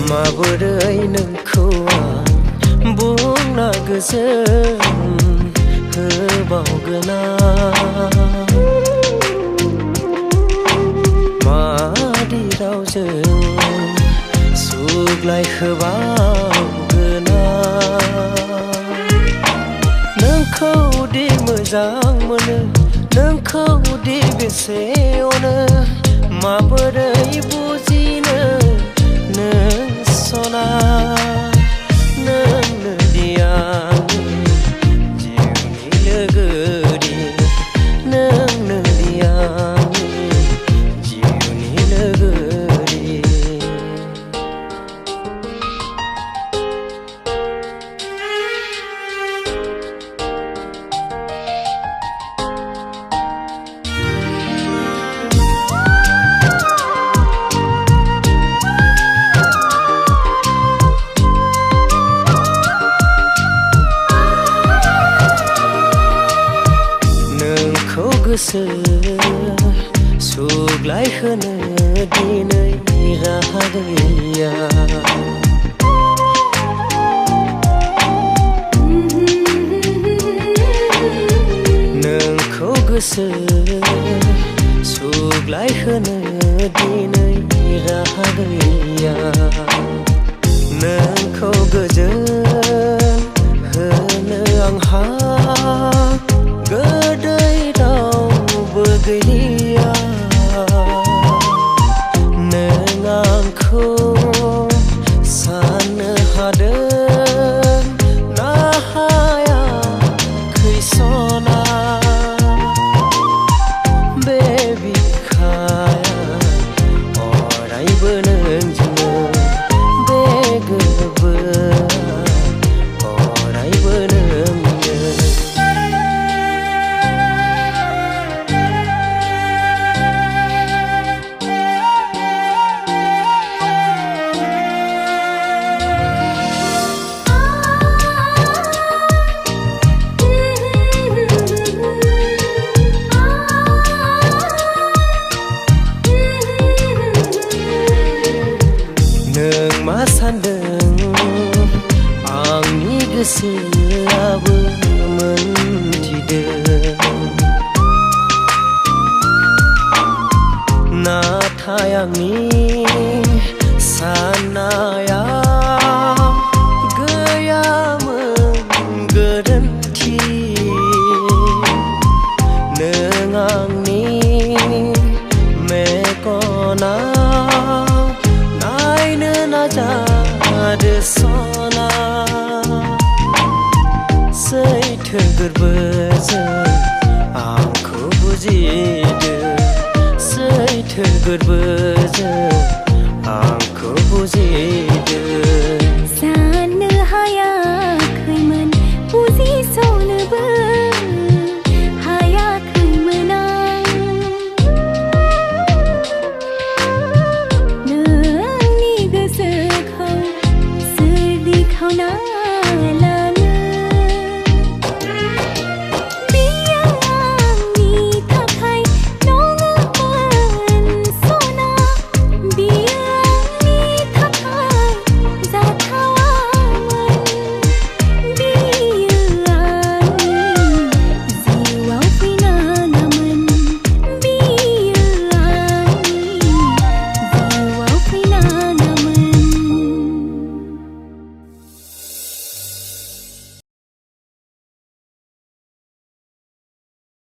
माबोरै नोंखौ आं बुंना गोजोन होबावगोन आं मादि रावजों सुग्लाय होबावगोन आं नोंखौ दि मोजां मोनो नोंखौ दि बेसे अनो माबोरै बुजिनो नों सना नोंनो दि आंनि जिउनि लोगोरि नोंनो दि आंनि जिउनि लोगोरि गोसो सुग्लाय होनो दिनै राहा गैया नोंखौ गोसो सुग्लाय होनो दिनै राहा गैया नोंखौ गोजोन होनो आंहा गोदै रावबो गैलिया नों आंखौ साननो हादों ना हायाखै सना बे बिखाया अरायबो नोंजोंनो बे गोरबोआ अरायबो नोंनो नों मा सान्दों आंनि गोसोआबो मोनथिदों नाथाय आंनि साननाया गैयामोन गोरोन्थि नों आंनि मेगनाव नायनो नाजादो सना सैथो गोरबोजों आंखौ बुजिदो सैथो गोरबोजों आंखौ बुजिदो